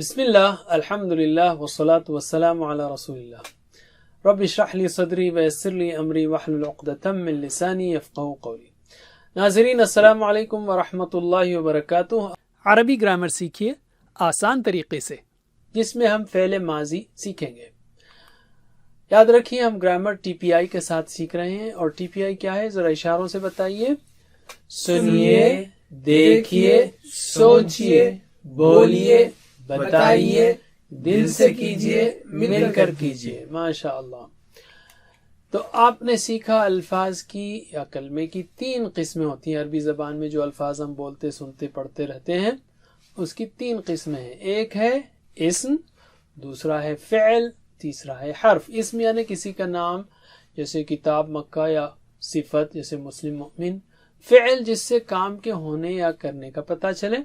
بسم اللہ الحمدللہ والصلاة والسلام علی رسول اللہ رب اشرح لی صدری ویسر لی امری واحلل عقدۃ من لسانی یفقہوا قولی۔ ناظرین السلام علیکم ورحمۃ اللہ وبرکاتہ۔ عربی گرامر سیکھیے آسان طریقے سے، جس میں ہم فعل ماضی سیکھیں گے۔ یاد رکھیے ہم گرامر ٹی پی آئی کے ساتھ سیکھ رہے ہیں، اور ٹی پی آئی کیا ہے ذرا اشاروں سے بتائیے۔ سنیے، دیکھیے، سوچیے، بولیے، بتائیے، دل سے کیجیے، مل کر کیجیے۔ ماشاء اللہ۔ تو آپ نے سیکھا الفاظ کی یا کلمے کی 3 قسمیں ہوتی ہیں عربی زبان میں۔ جو الفاظ ہم بولتے، سنتے، پڑھتے رہتے ہیں، اس کی 3 قسمیں ہیں۔ ایک ہے اسم، دوسرا ہے فعل، تیسرا ہے حرف۔ اسم یعنی کسی کا نام، جیسے کتاب، مکہ، یا صفت جیسے مسلم، مؤمن۔ فعل جس سے کام کے ہونے یا کرنے کا پتہ چلے،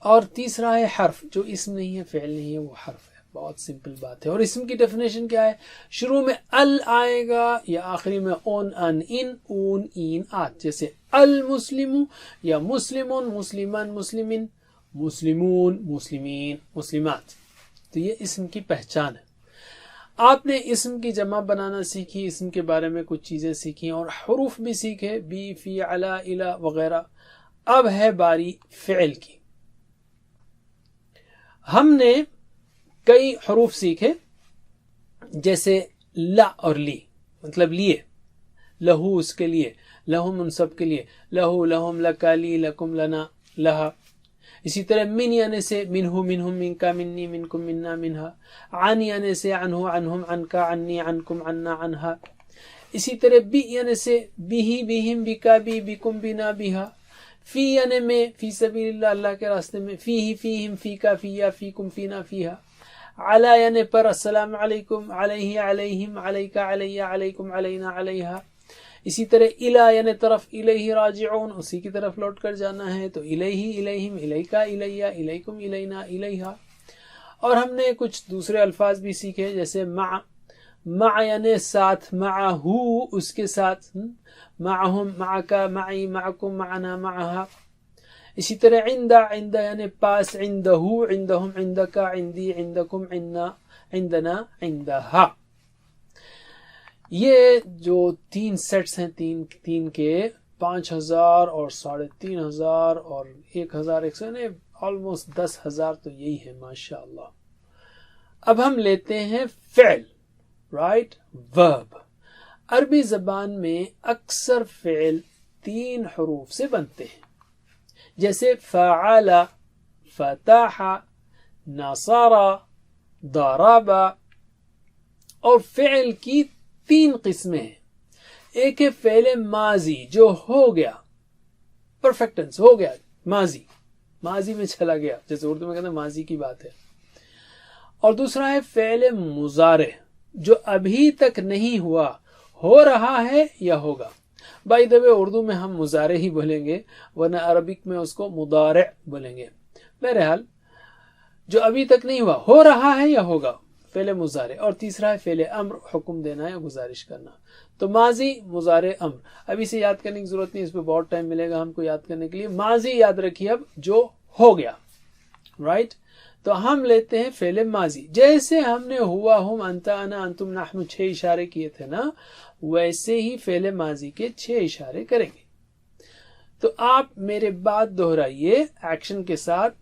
اور تیسرا ہے حرف، جو اسم نہیں ہے، فعل نہیں ہے، وہ حرف ہے۔ بہت سمپل بات ہے۔ اور اسم کی ڈیفینیشن کیا ہے؟ شروع میں ال آئے گا یا آخری میں اون، ان، ان، اون، این، آت، جیسے المسلم یا مسلمون، مسلمان، مسلمین، مسلمون، مسلمین، مسلمات۔ تو یہ اسم کی پہچان ہے۔ آپ نے اسم کی جمع بنانا سیکھی، اسم کے بارے میں کچھ چیزیں سیکھی، اور حروف بھی سیکھے، بی، فی، علی، الی وغیرہ۔ اب ہے باری فعل کی۔ ہم نے کئی حروف سیکھے، جیسے لا اور لی، مطلب لیے، لہو اس کے لیے، لہم ان سب کے لیے، لہو، لہم، لکا، لی، لکم، لنا، لہا۔ اسی طرح من یعنی سے منہو، منہم، منکا، منی، منکم، منا، منہا۔ عن یعنی سے عنہو، عنہم، عنکا، عنی، عنکم، عنا، عنہا۔ اسی طرح بی یعنی سے بیہی، بیہم، بکا، بی، بکم، بنا، بہا۔ فی یعنی میں، فی سبیل اللہ، اللہ کے راستے میں، فیہی، فیہم، فیکا، فیا، فیکم، فینا، فیہا۔ علی یعنی پر، السلام علیکم، علیہ، علیہم، علیکا، علیہ، علیکم، علینا، علیہا۔ اسی طرح الی یعنی طرف، الیہ راجعون، اسی کی طرف لوٹ کر جانا ہے، تو الیہ، الیہم، الیکا، الیہ، الیکم، الینا، الیہا۔ اور ہم نے کچھ دوسرے الفاظ بھی سیکھے، جیسے مع، مع یعنی ساتھ، معہو اس کے ساتھ، معہم، معکا، معی، معکم، معنا، معہا۔ اسی طرح عندہ، عندہ یعنی پاس، عندہو، عندہم، عندکا، عندی، عندکم، عنا، عندنا، عندہا۔ یہ جو 3 سیٹس ہیں، تین کے 5000 اور 3500 اور 1100 یعنی آلموسٹ 10,000، تو یہی ہے ماشاءاللہ۔ اب ہم لیتے ہیں فعل، رائٹ، ورب۔ عربی زبان میں اکثر فعل 3 حروف سے بنتے ہیں، جیسے فعل، فتح، نصر، ضرب۔ اور فعل کی 3 قسمیں ہیں۔ ایک ہے فعل ماضی، جو ہو گیا، پرفیکٹ ٹینس، ہو گیا، ماضی، ماضی میں چلا گیا، جیسے اردو میں کہتے ہیں ماضی کی بات ہے۔ اور دوسرا ہے فعل مضارع، جو ابھی تک نہیں ہوا، ہو رہا ہے یا ہوگا۔ بائی دا وے اردو میں ہم مضارع ہی بولیں گے، ورنہ عربک میں اس کو مضارع بولیں گے۔ بہرحال جو ابھی تک نہیں ہوا، ہو رہا ہے یا ہوگا، فعل مضارع۔ اور تیسرا ہے فعل امر، حکم دینا یا گزارش کرنا۔ تو ماضی، مضارع، امر، ابھی سے یاد کرنے کی ضرورت نہیں، اس پہ بہت ٹائم ملے گا ہم کو یاد کرنے کے لیے۔ ماضی یاد رکھیے اب، جو ہو گیا، رائٹ۔ تو ہم لیتے ہیں فعل ماضی، جیسے ہم نے ہوا، ہم، انت، انا، انتم، نحن 6 اشارے کیے تھے نا، ویسے ہی فعل ماضی کے 6 اشارے کریں گے۔ تو آپ میرے بعد دہرائیے ایکشن کے ساتھ،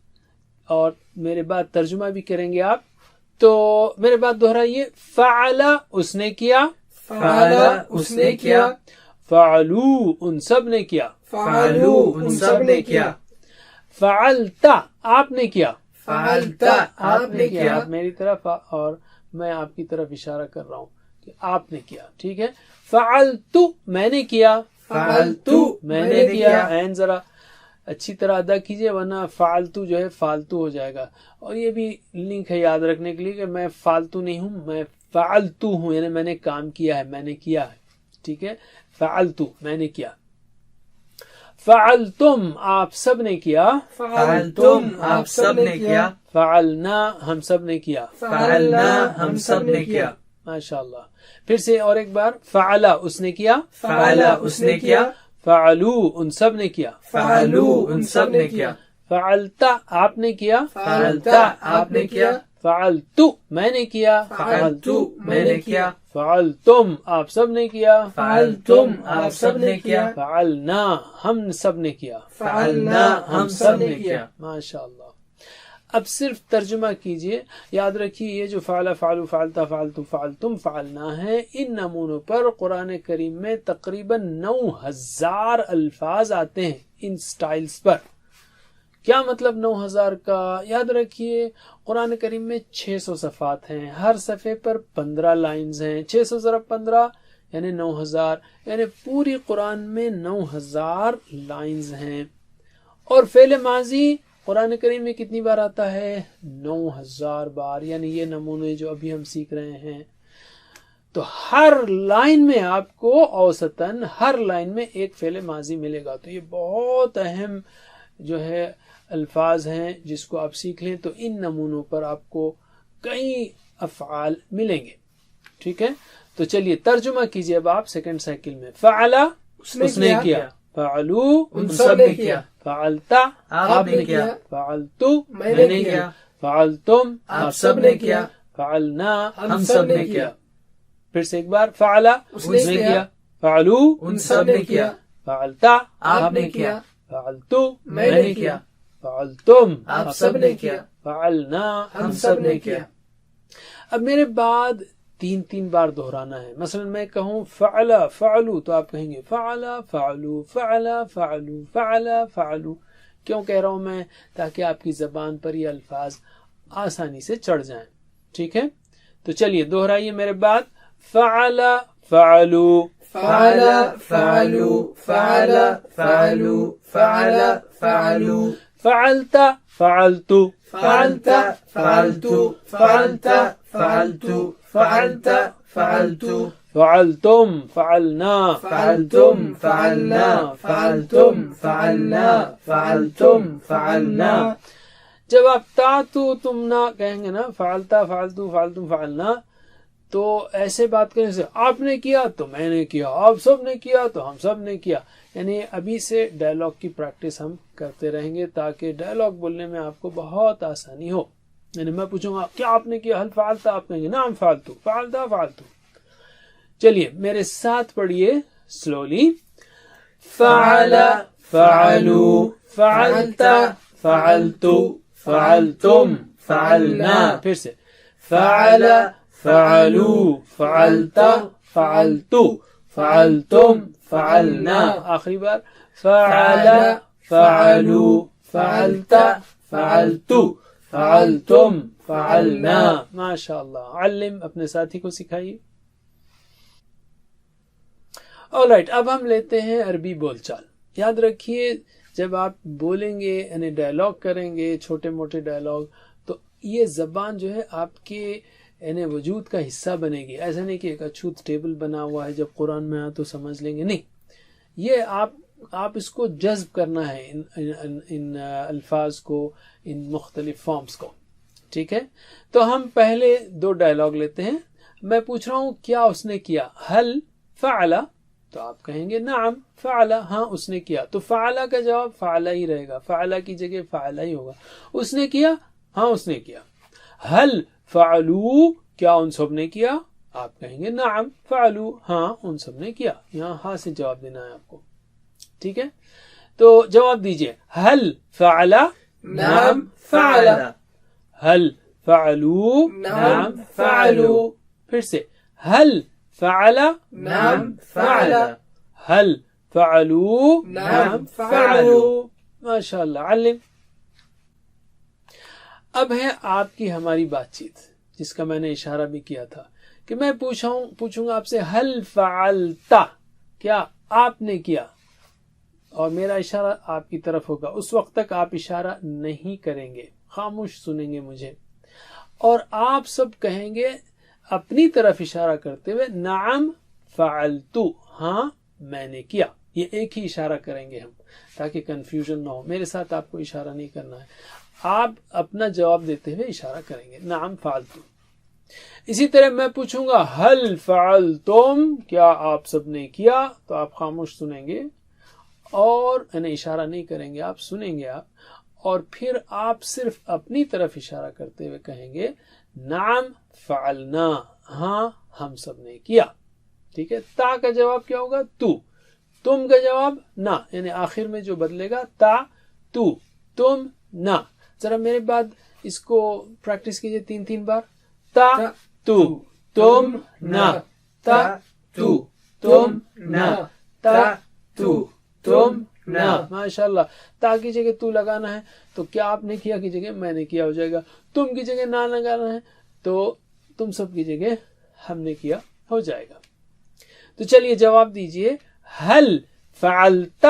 اور میرے بعد ترجمہ بھی کریں گے آپ۔ تو میرے بعد دہرائیے، فعل اس نے کیا، فعل اس نے کیا، فعلو ان سب نے کیا، فعلو ان سب نے کیا، فعلت آپ نے کیا، فعلت آپ نے کیا۔ آپ میری طرف اور میں آپ کی طرف اشارہ کر رہا ہوں کہ آپ نے کیا، ٹھیک ہے۔ فعلت میں نے کیا، فعلت میں نے کیا۔ عین ذرا اچھی طرح ادا کیجئے، ورنہ فعلتو جو ہے فالتو ہو جائے گا۔ اور یہ بھی لنک ہے یاد رکھنے کے لیے کہ میں فالتو نہیں ہوں، میں فعلتو ہوں، یعنی میں نے کام کیا ہے، میں نے کیا ہے، ٹھیک ہے۔ فعلتو میں نے کیا، فعلتم آپ سب نے کیا، فعلتم آپ سب نے کیا، فعلنا ہم سب نے کیا، فعلنا ہم سب نے کیا۔ ماشاءاللہ۔ پھر سے اور ایک بار، فعلا اس نے کیا، فعل اس نے کیا، فعلو ان سب نے کیا، فعلو ان سب نے کیا، فعلت آپ نے کیا، فعلت آپ نے کیا، فعلت میں نے کیا، فعلت میں نے کیا، فعلتم آپ سب نے کیا، فعلتم آپ سب نے کیا، فعلنا ہم سب نے کیا، فعلنا ہم سب نے کیا۔ ماشاء اللہ۔ اب صرف ترجمہ کیجئے، یاد رکھیے یہ جو فعل، فعلوا، فعلتا، فعلتم، فعلتم، فعلنا ہے، ان نمونوں پر قرآن کریم میں تقریباً 9000 الفاظ آتے ہیں ان سٹائلز پر۔ کیا مطلب 9000 کا؟ یاد رکھیے قرآن کریم میں 600 صفحات ہیں، ہر صفحے پر 15 لائنز ہیں، 600 ضرب 15 یعنی 9000، یعنی پوری قرآن میں 9000 لائنز ہیں۔ اور فعل ماضی قرآن کریم میں کتنی بار آتا ہے؟ 9000 بار، یعنی یہ نمونے جو ابھی ہم سیکھ رہے ہیں۔ تو ہر لائن میں آپ کو اوسطاً ہر لائن میں ایک فعل ماضی ملے گا۔ تو یہ بہت اہم جو ہے الفاظ ہیں جس کو آپ سیکھ لیں تو ان نمونوں پر آپ کو کئی افعال ملیں گے، ٹھیک ہے؟ تو چلیے ترجمہ کیجئے اب آپ سیکنڈ سائیکل میں۔ فعلا اس نے کیا، فعلو ان سب نے کیا، فعلتا آپ نے کیا، فعلتو میں نے کیا، فعلتم آپ سب نے کیا، فعلنا ہم سب نے کیا۔ پھر سے ایک بار، فعلا اس نے کیا، فعلو ان سب نے کیا، فعلتا آپ نے کیا، فعلتو میں نے کیا، فعلتم آپ سب نے کیا، فعلنا ہم سب نے کیا۔ اب میرے بعد 3 بار دہرانا ہے۔ مثلا میں کہوں فعلا فعلو تو آپ کہیں گے فعلا فعلو فعلا فعلو فعلا فعلو۔ کیوں کہہ رہا ہوں میں؟ تاکہ آپ کی زبان پر یہ الفاظ آسانی سے چڑھ جائیں، ٹھیک ہے؟ تو چلیے دہرائیے میرے بعد، فعلا فعلو فعلا فعلو فعلا فعلو فعلا فعلو فعلتا فعلتو فعلتا فعلتو فعلتا فعلتو فعلتا فعلتو فعلتم فعلنا فعلتم فعلنا فعلتم فعلنا فعلتم فعلنا۔ جب آپ تا تو تم نہ کہیں گے نا، فعلتا فعلتو فعلتم فعلنا، تو ایسے بات کرنے سے آپ نے کیا تو میں نے کیا، آپ سب نے کیا تو ہم سب نے کیا، یعنی ابھی سے ڈائلاگ کی پریکٹس ہم کرتے رہیں گے تاکہ ڈائلاگ بولنے میں آپ کو بہت آسانی ہو۔ یعنی میں پوچھوں گا کیا آپ نے کیا، حل فعلتا، آپ کہیں گے نعم فعلتو، فعلتا فعلتو۔ چلیے میرے ساتھ پڑھیے سلولی، فعلا فعلو فعلتا فعلتو فعلتم فعلنا۔ پھر سے فعلا فعلو فعلتا فعلتو فعلتم فعلنا۔ آخری بار، فعلا فعلو فعلتا فعلتو فعلتم فعلنا۔ ماشاء اللہ، علم اپنے ساتھی کو سکھائیے۔ آلرائٹ، اب ہم لیتے ہیں عربی بول چال۔ یاد رکھیے جب آپ بولیں گے یعنی ڈائلاگ کریں گے، چھوٹے موٹے ڈائلاگ، تو یہ زبان جو ہے آپ کے یعنی وجود کا حصہ بنے گی۔ ایسا نہیں کہ ایک اچھوت ٹیبل بنا ہوا ہے جب قرآن میں آ تو سمجھ لیں گے، نہیں، یہ آپ اس کو جذب کرنا ہے، ان الفاظ کو، ان مختلف فارمز کو، ٹھیک ہے؟ تو ہم پہلے 2 ڈائلاگ لیتے ہیں۔ میں پوچھ رہا ہوں کیا اس نے کیا، حل فعلا، تو آپ کہیں گے نعم فعلا، ہاں اس نے کیا، تو فعلا کا جواب فعلا ہی رہے گا، فعلا کی جگہ فعلا ہی ہوگا۔ اس نے کیا، ہاں اس نے کیا۔ حل فعلو، کیا ان سب نے کیا، آپ کہیں گے نعم فعلو، ہاں ان سب نے کیا۔ یہاں ہاں سے جواب دینا ہے آپ کو، ٹھیک ہے؟ تو جواب دیجئے، حل فعلا نعم فعلا، حل فعلو نعم فعلو، پھر سے حل فعلا نعم فعلا، حل فعلو نعم فعلو۔ ماشاء اللہ، علم۔ اب ہے آپ کی ہماری بات چیت، جس کا میں نے اشارہ بھی کیا تھا کہ میں پوچھوں گا آپ سے حل فعلتا، کیا آپ نے کیا، اور میرا اشارہ آپ کی طرف ہوگا۔ اس وقت تک آپ اشارہ نہیں کریں گے، خاموش سنیں گے مجھے، اور آپ سب کہیں گے اپنی طرف اشارہ کرتے ہوئے نعم فعلتو، ہاں میں نے کیا۔ یہ ایک ہی اشارہ کریں گے ہم تاکہ کنفیوژن نہ ہو۔ میرے ساتھ آپ کو اشارہ نہیں کرنا ہے، آپ اپنا جواب دیتے ہوئے اشارہ کریں گے نعم فعلتو۔ اسی طرح میں پوچھوں گا حل فعلتم، کیا آپ سب نے کیا، تو آپ خاموش سنیں گے اور اشارہ نہیں کریں گے، آپ سنیں گے آپ، اور پھر آپ صرف اپنی طرف اشارہ کرتے ہوئے کہیں گے نعم فعلنا، ہاں ہم سب نے کیا. ٹھیک ہے. تا کا جواب کیا ہوگا؟ تو. تم کا جواب نہ، یعنی آخر میں جو بدلے گا تا تو، تم نہ. ذرا میرے بعد اس کو پریکٹس کیجئے 3 بار. تا تو، تم نہ، تا تو، تم نہ، تا تو، تم نہ. ماشاء اللہ. تا کی جگہ تو لگانا ہے تو کیا آپ نے کیا کی جگہ میں نے کیا ہو جائے گا. تم کی جگہ نہ لگانا ہے تو تم سب کی جگہ ہم نے کیا ہو جائے گا. تو چلیے جواب دیجئے. هل فعلت؟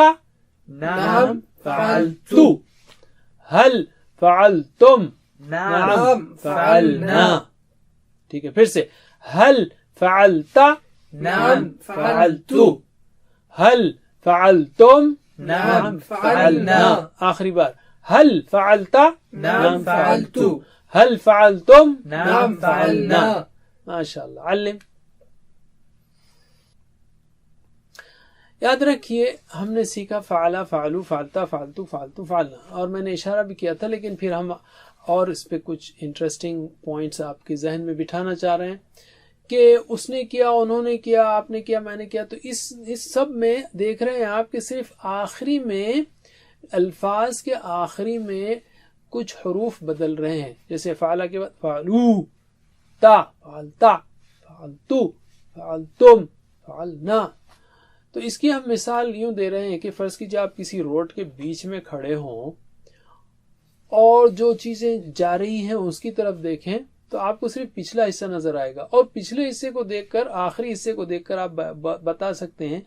نعم فعلت. هل فعلتم؟ نعم فعلنا. ٹھیک ہے. پھر سے هل فعلت؟ نعم فعلت. هل فعلتم؟ نعم فعلنا. آخری بار. هل فعلت؟ نعم فعلت. هل فعلتم؟ نعم فعلنا. ماشاء اللہ. علم. یاد رکھیے ہم نے سیکھا فعلا، فعلو، فعلتا، فعلتو، فعلتو، فعلنا، اور میں نے اشارہ بھی کیا تھا، لیکن پھر ہم اور اس پہ کچھ انٹرسٹنگ پوائنٹس آپ کے ذہن میں بٹھانا چاہ رہے ہیں کہ اس نے کیا، انہوں نے کیا، آپ نے کیا، میں نے کیا. تو اس سب میں دیکھ رہے ہیں آپ کہ صرف آخری میں الفاظ کے آخری میں کچھ حروف بدل رہے ہیں. جیسے فعلا کے بعد فعلو، تا، فعلتا، فعلتو، فعلتم، فعلنا. تو اس کی ہم مثال یوں دے رہے ہیں کہ فرض کیجیے آپ کسی روڈ کے بیچ میں کھڑے ہوں اور جو چیزیں جا رہی ہیں اس کی طرف دیکھیں تو آپ کو صرف پچھلا حصہ نظر آئے گا، اور پچھلے حصے کو دیکھ کر، آخری حصے کو دیکھ کر آپ بتا سکتے ہیں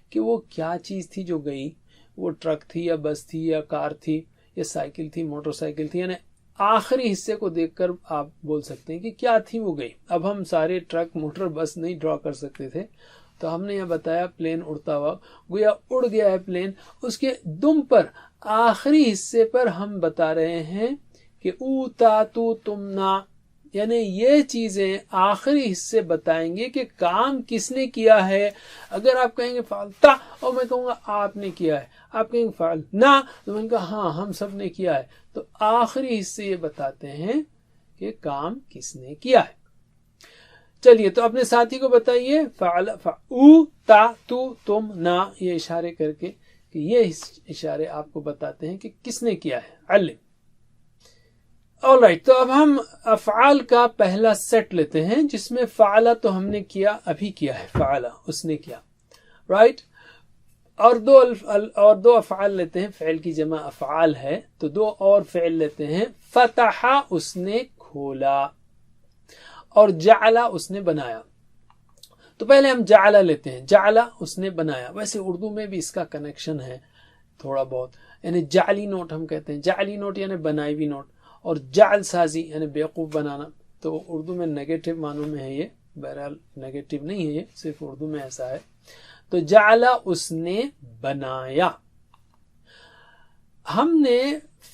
کہ وہ کیا چیز تھی جو گئی. وہ ٹرک تھی یا بس تھی یا کار تھی یا سائیکل تھی، موٹر سائیکل تھی. یعنی آخری حصے کو دیکھ کر آپ بول سکتے ہیں کہ کیا تھی وہ گئی. اب ہم سارے ٹرک، موٹر، بس نہیں ڈرا کر سکتے تھے، تو ہم نے یہ بتایا پلین اڑتا ہوا، گویا اڑ گیا ہے پلین. اس کے دم پر، آخری حصے پر ہم بتا رہے ہیں کہ او، تا، تو، تم، نا. یعنی یہ چیزیں آخری حصے بتائیں گے کہ کام کس نے کیا ہے. اگر آپ کہیں گے فعلتا اور میں کہوں گا آپ نے کیا ہے، آپ کہیں گے فعلنا تو میں کہا ہاں ہم سب نے کیا ہے. تو آخری حصے یہ بتاتے ہیں کہ کام کس نے کیا ہے. چلیے تو اپنے ساتھی کو بتائیے فعل، او، تا، تو، تم، نا، یہ اشارے کر کے کہ یہ اشارے آپ کو بتاتے ہیں کہ کس نے کیا ہے. علم. آلرائٹ. تو اب ہم افعال کا پہلا سیٹ لیتے ہیں جس میں فعلا تو ہم نے کیا، ابھی کیا ہے، فعلا اس نے کیا، رائٹ. اور دو افعال لیتے ہیں، فعل کی جمع افعال ہے تو دو اور فعل لیتے ہیں. فتح اس نے کھولا، اور جعلا اس نے بنایا. تو پہلے ہم جعلا لیتے ہیں. جعلا اس نے بنایا. ویسے اردو میں بھی اس کا کنیکشن ہے تھوڑا بہت، یعنی جعلی نوٹ ہم کہتے ہیں. جعلی نوٹ یعنی بنائی ہوئی نوٹ، اور جعل سازی یعنی بیوقوف بنانا. تو اردو میں نیگیٹو معنوں میں ہے یہ، بہرحال نیگیٹو نہیں ہے، یہ صرف اردو میں ایسا ہے. تو جعلا اس نے بنایا. ہم نے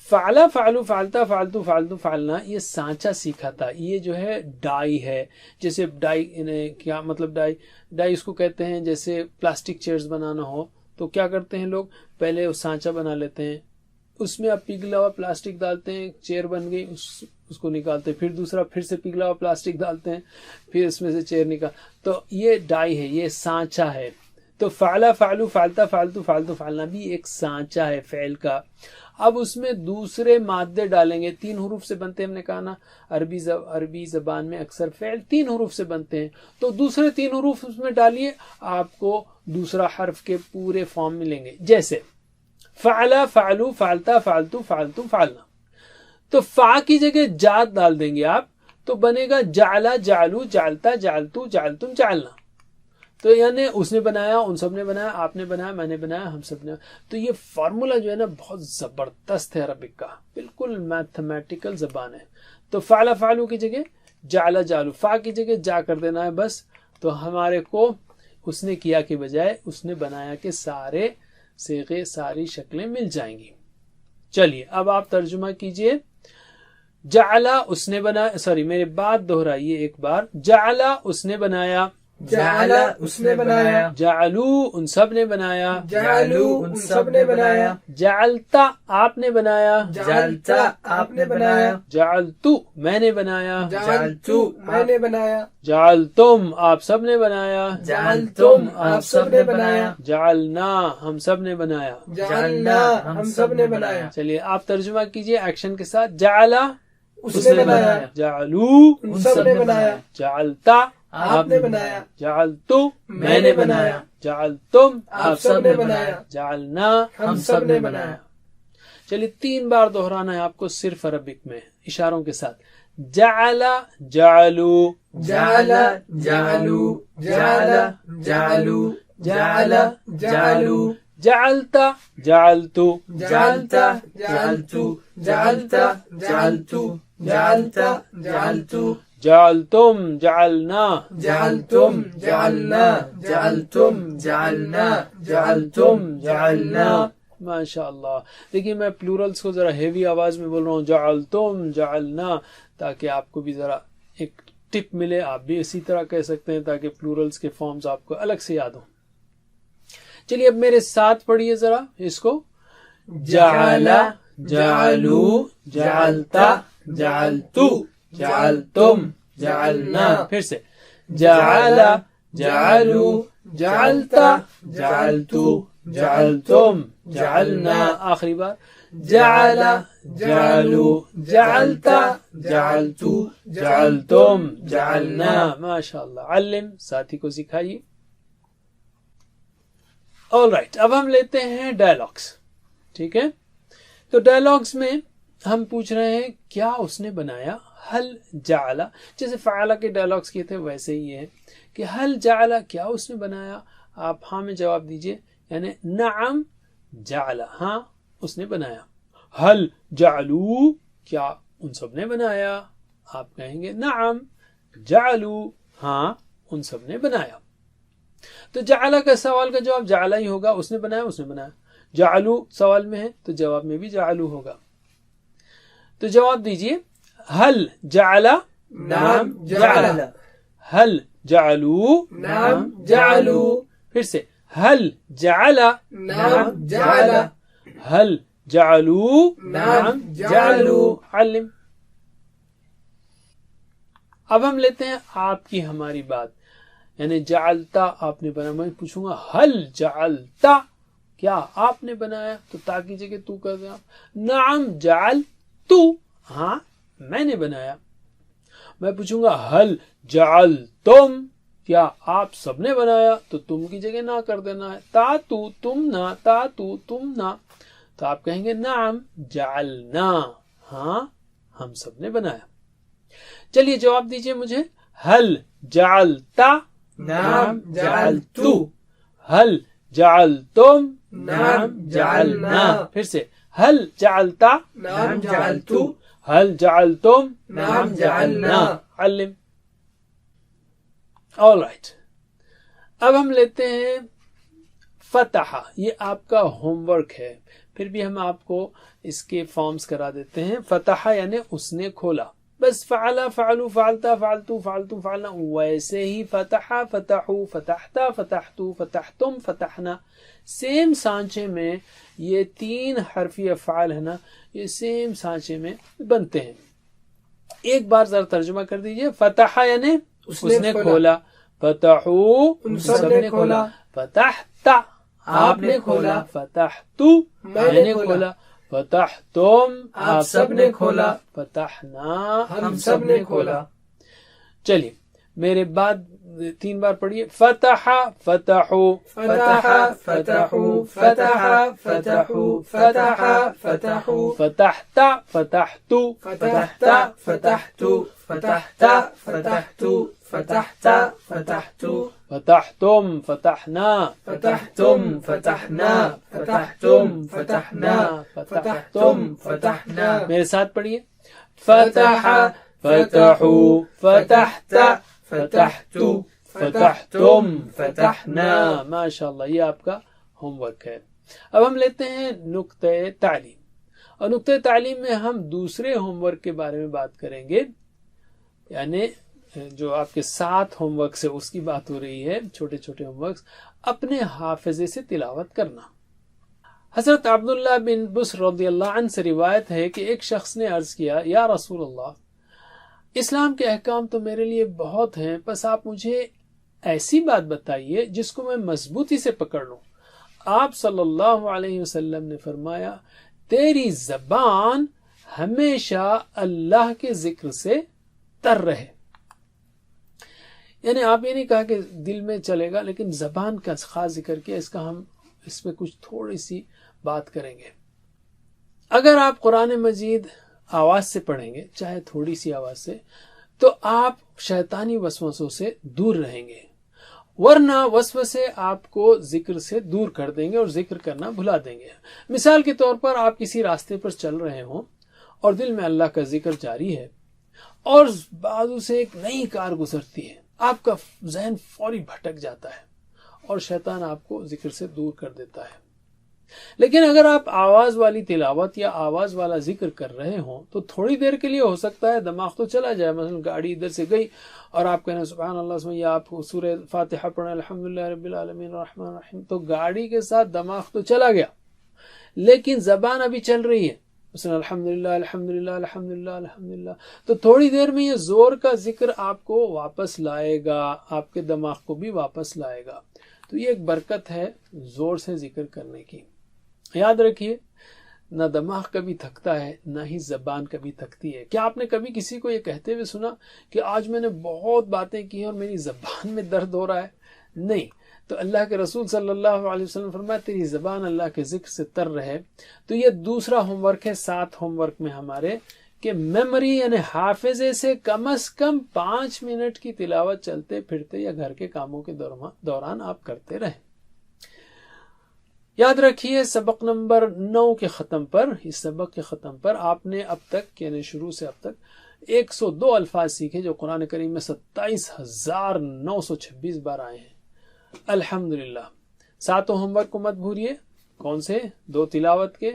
فعلا، فعلو، فعلتا، فعلتو، فعلتو، فعلنا یہ سانچہ سیکھا تھا. یہ جو ہے ڈائی ہے. جیسے ڈائی، کیا مطلب ڈائی؟ ڈائی اس کو کہتے ہیں جیسے پلاسٹک چیئرز بنانا ہو تو کیا کرتے ہیں لوگ، پہلے وہ سانچہ بنا لیتے ہیں، اس میں اب پگھلا ہوا پلاسٹک ڈالتے ہیں، چیئر بن گئی، اس کو نکالتے ہیں، پھر دوسرا پھر سے پگھلا ہوا پلاسٹک ڈالتے ہیں، پھر اس میں سے چیئر نکال. تو یہ ڈائی ہے، یہ سانچہ ہے. تو فعلا، فعلو، فعلتا، فعلتو، فعلتو، فعلنا بھی ایک سانچہ ہے فعل کا. اب اس میں دوسرے مادے ڈالیں گے. 3 حروف سے بنتے ہیں، ہم نے کہا نا عربی زبان میں اکثر فعل 3 حروف سے بنتے ہیں. تو دوسرے 3 حروف اس میں ڈالیے، آپ کو دوسرا حرف کے پورے فارم ملیں گے. جیسے فعلا، فعلو، فعلتا، فعلتو، فعلتو، فعلنا. تو فا کی جگہ جات ڈال دیں گے آپ تو بنے گا جعلا، جعلو، جعلتا، جعلتو، جعلتم، جعلنا. تو یعنی اس نے بنایا، ان سب نے بنایا، آپ نے بنایا، میں نے بنایا، ہم سب نے. تو یہ فارمولا جو ہے نا بہت زبردست ہے عربک کا، بالکل میتھمیٹیکل زبان ہے. تو فعلا، فعلو کی جگہ جعلا، جعلو، فا کی جگہ جا کر دینا ہے بس. تو ہمارے کو اس نے کیا کے بجائے اس نے بنایا کے سارے صیغے، ساری شکلیں مل جائیں گی. چلیے اب آپ ترجمہ کیجئے. جعلا اس نے بنایا، سوری میرے بات دہرائیے ایک بار. جعلا اس نے بنایا، جعل اس نے بنایا، جعلو ان سب نے بنایا، جعلو ان سب نے بنایا، جعلتا آپ نے بنایا، جعلتا آپ نے بنایا، جعلتو میں نے بنایا، جعلتو میں نے بنایا، جعلتم آپ سب نے بنایا، جعلتم آپ سب نے بنایا، جعلنا ہم سب نے بنایا۔ جعلنا ہم سب نے بنایا۔ چلیے آپ ترجمہ کیجئے ایکشن کے ساتھ۔ جعلا اس نے بنایا، جعلو ان سب نے بنایا، جعلتا آپ نے بنایا، جعلتو میں نے بنایا، جعلتم آپ سب نے بنایا، جعلنا ہم سب نے بنایا۔ چلیے 3 بار دہرانا ہے آپ کو صرف عربک میں اشاروں کے ساتھ۔ جعل جعلو، جعل جعلو، جعل جعلو، جعل جعلو، جعلت جعلتو، جعلت جعلتو، جعلت جعلتو، جعلت جعلتو، جعلتم جعلنا، جعلتم جعلنا، جعلتم جعلنا، جعلتم جعلنا۔ ماشاء اللہ۔ دیکھیے میں پلورلز کو ذرا ہیوی آواز میں بول رہا ہوں، جعلتم جعلنا، تاکہ آپ کو بھی ذرا ایک ٹپ ملے، آپ بھی اسی طرح کہہ سکتے ہیں تاکہ پلورلز کے فارمز آپ کو الگ سے یاد ہوں۔ چلیے اب میرے ساتھ پڑھیے ذرا اس کو۔ جعل جعلو، جعلتا جعلتو، جعلتم جعلنا، پھر سے جعل جعلو، جعلتا جعلتو، جعلتم جعلنا، آخری بار جعل جعلو، جعلتا جعلتو، جعلتم جعلنا۔ ماشاء اللہ۔ علم ساتھی کو سکھائیے۔ آل رائٹ، اب ہم لیتے ہیں ڈائلاگس، ٹھیک ہے؟ تو ڈائلاگس میں ہم پوچھ رہے ہیں کیا اس نے بنایا؟ حل جعل، جیسے فعل کے ڈائلاگس کیے تھے ویسے ہی ہے کہ حل جعل کیا اس نے بنایا؟ آپ ہاں میں جواب دیجئے، یعنی نعم جعل ہاں اس نے بنایا۔ حل جعلو کیا ان سب نے بنایا؟ آپ کہیں گے نعم جعلو ہاں ان سب نے بنایا۔ تو جعل کا سوال کا جواب جعل ہی ہوگا، اس نے بنایا، اس نے بنایا۔ جعلو سوال میں ہے تو جواب میں بھی جعلو ہوگا۔ تو جواب دیجئے، حل جعل نعم جعل، حل جعلو نعم جعلو، پھر سے حل جعل نعم جعل، حل جعلو نعم جعلو۔ علم۔ اب ہم لیتے ہیں آپ کی ہماری بات، یعنی جعلتا آپ نے بنایا۔ میں پوچھوں گا حل جعلتا کیا آپ نے بنایا؟ تو تا کی جگہ تو کر دیں آپ۔ نعم جعلتو ہاں میں نے بنایا۔ میں پوچھوں گا حل جعلتم کیا آپ سب نے بنایا؟ تو تم کی جگہ نہ کر دینا ہے، تا تو تم نہ، تا تو تم نہ، تو آپ کہیں گے نعم جعلنا ہاں ہم سب نے بنایا۔ چلیے جواب دیجئے مجھے، حل جعلتا نعم جعلتو، حل جعلتم نعم جعلنا، پھر سے حل جعلتا نعم جعلتو، حل جعلتم نعم جعلنا۔ علم۔ آل رائٹ، اب ہم لیتے ہیں فتح۔ یہ آپ کا ہوم ورک ہے، پھر بھی ہم آپ کو اس کے فارمز کرا دیتے ہیں۔ فتح یعنی اس نے کھولا، بس فعل فعلو فعلتا فعلتو فعلتو فعلنا، ویسے ہی فتح فتحو فتحتا فتحتو فتحتم فتحنا، سیم سانچے میں یہ 3 حرفی افعال ہے نا، یہ سیم سانچے میں بنتے ہیں۔ ایک بار ذرا ترجمہ کر دیجئے۔ فتح یعنی اس نے کھولا، فتحو ان سب نے کھولا، فتحتا آپ نے کھولا، فتحتو میں نے کھولا، فتحتم آپ سب نے کھولا، فتحنا ہم سب نے کھولا۔ چلیے میرے بعد 3 بار پڑھیے۔ فتح فتحو، فتح فتحو، فتح فتحو، فتح فتحو، فتحتا فتحتو، فتحتا فتحتو، فتحتا فتحتو، فتحتا فتحتو، فتحتم فتحنا، فتحتم فتحنا، فتحتم فتحنا، فتحتم فتحنا۔ میرے ساتھ پڑھیے۔ فتح فتحو، فتحتا فتحتو، فتحتم فتحنا۔ ماشاءاللہ، یہ آپ کا ہوم ورک ہے۔ اب ہم لیتے ہیں نقطہ تعلیم، اور نقطہ تعلیم میں ہم دوسرے ہوم ورک کے بارے میں بات کریں گے، یعنی جو آپ کے 7 ہوم ورک سے اس کی بات ہو رہی ہے، چھوٹے چھوٹے ہوم ورکس، اپنے حافظے سے تلاوت کرنا۔ حضرت عبداللہ بن بسر رضی اللہ عنہ سے روایت ہے کہ ایک شخص نے عرض کیا، یا رسول اللہ، اسلام کے احکام تو میرے لیے بہت ہیں، بس آپ مجھے ایسی بات بتائیے جس کو میں مضبوطی سے پکڑ لوں۔ آپ صلی اللہ علیہ وسلم نے فرمایا، تیری زبان ہمیشہ اللہ کے ذکر سے تر رہے۔ یعنی آپ یہ نہیں کہا کہ دل میں چلے گا، لیکن زبان کا خاص ذکر کیا، ہم اس میں کچھ تھوڑی سی بات کریں گے۔ اگر آپ قرآن مجید آواز سے پڑھیں گے، چاہے تھوڑی سی آواز سے، تو آپ شیطانی وسوسوں سے دور رہیں گے، ورنہ وسوسے آپ کو ذکر سے دور کر دیں گے اور ذکر کرنا بھلا دیں گے۔ مثال کے طور پر آپ کسی راستے پر چل رہے ہوں اور دل میں اللہ کا ذکر جاری ہے، اور بازو سے ایک نئی کار گزرتی ہے، آپ کا ذہن فوری بھٹک جاتا ہے اور شیطان آپ کو ذکر سے دور کر دیتا ہے۔ لیکن اگر آپ آواز والی تلاوت یا آواز والا ذکر کر رہے ہوں تو تھوڑی دیر کے لیے ہو سکتا ہے دماغ تو چلا جائے، مثلا گاڑی ادھر سے گئی اور آپ کہنا سبحان اللہ، یا آپ سورہ فاتحہ پڑھیں الحمدللہ رب العالمین الرحمن الرحیم، تو گاڑی کے ساتھ دماغ تو چلا گیا، لیکن زبان ابھی چل رہی ہے، مثلا الحمدللہ الحمدللہ الحمدللہ الحمدللہ، تو تھوڑی دیر میں یہ زور کا ذکر آپ کو واپس لائے گا، آپ کے دماغ کو بھی واپس لائے گا۔ تو یہ ایک برکت ہے زور سے ذکر کرنے کی۔ یاد رکھیے، نہ دماغ کبھی تھکتا ہے، نہ ہی زبان کبھی تھکتی ہے۔ کیا آپ نے کبھی کسی کو یہ کہتے ہوئے سنا کہ آج میں نے بہت باتیں کی ہیں اور میری زبان میں درد ہو رہا ہے؟ نہیں۔ تو اللہ کے رسول صلی اللہ علیہ وسلم فرمایا، تیری زبان اللہ کے ذکر سے تر رہے۔ تو یہ دوسرا ہوم ورک ہے 7 ہوم ورک میں ہمارے، کہ میموری یعنی حافظے سے کم از کم 5 منٹ کی تلاوت چلتے پھرتے یا گھر کے کاموں کے دوران آپ کرتے رہیں۔ یاد رکھیے، سبق نمبر 9 کے ختم پر، اس سبق کے ختم پر آپ نے اب تک یعنی شروع سے اب تک 102 الفاظ سیکھے جو قرآن کریم میں 27,926 بار آئے ہیں۔ الحمدللہ۔ 7 ہوم ورک کو مت بھولیے۔ کون سے؟ 2 تلاوت کے،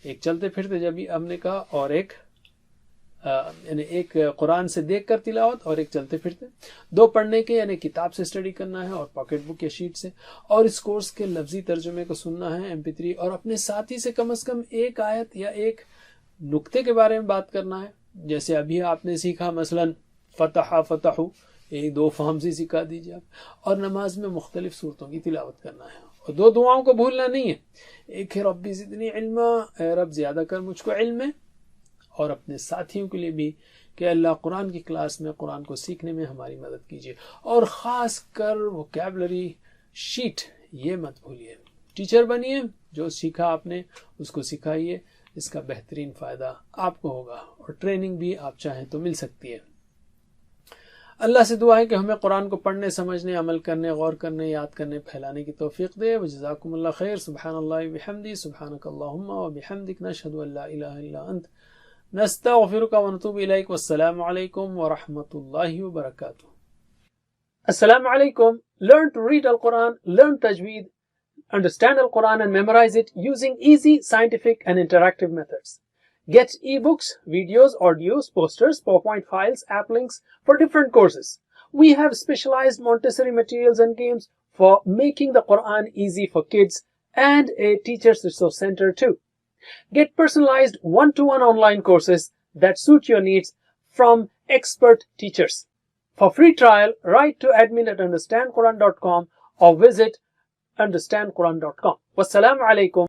ایک چلتے پھرتے جب ہم نے کہا، اور ایک قرآن سے دیکھ کر تلاوت اور ایک چلتے پھرتے، 2 پڑھنے کے یعنی کتاب سے اسٹڈی کرنا ہے اور پاکٹ بک یا شیٹ سے، اور اس کورس کے لفظی ترجمے کو سننا ہے MP3، اور اپنے ساتھی سے کم از کم ایک آیت یا ایک نقطے کے بارے میں بات کرنا ہے۔ جیسے ابھی آپ نے سیکھا مثلا فتح فتحو، 2 فہم سے سکھا دیجیے آپ، اور نماز میں مختلف صورتوں کی تلاوت کرنا ہے، اور 2 دعاؤں کو بھولنا نہیں ہے۔ ایک ہے ربی زدنی علما، اے رب زیادہ کر مجھ کو علم میں، اور اپنے ساتھیوں کے لیے بھی کہ اللہ قرآن کی کلاس میں قرآن کو سیکھنے میں ہماری مدد کیجیے، اور خاص کر ووکیبلری شیٹ یہ مت بھولیے۔ ٹیچر بنیے، جو سیکھا آپ نے اس کو سکھائیے، اس کا بہترین فائدہ آپ کو ہوگا، اور ٹریننگ بھی آپ چاہیں تو مل سکتی ہے۔ اللہ سے دعا ہے کہ ہمیں قرآن کو پڑھنے، سمجھنے، عمل کرنے، غور کرنے، یاد کرنے، پھیلانے کی توفیق دے۔ وجزاکم اللہ خیر۔ سبحان اللہ وبحمدہ، سبحانک اللہم وبحمدک، نشہد ان لا الہ الا انت، نستغفرک ونتوب الیک۔ والسلام علیکم ورحمۃ اللہ وبرکاتہ۔ السلام علیکم۔ Learn to read Al-Quran, learn tajweed, understand Al-Quran and memorize it using easy, scientific and interactive methods. Get ebooks, videos, audios, posters, PowerPoint files, app links for different courses. We have specialized Montessori materials and games for making the Quran easy for kids, and a teacher's resource center too. Get personalized one-to-one online courses that suit your needs from expert teachers. For free trial, write to admin@understandquran.com or visit understandquran.com. Wassalamu alaikum.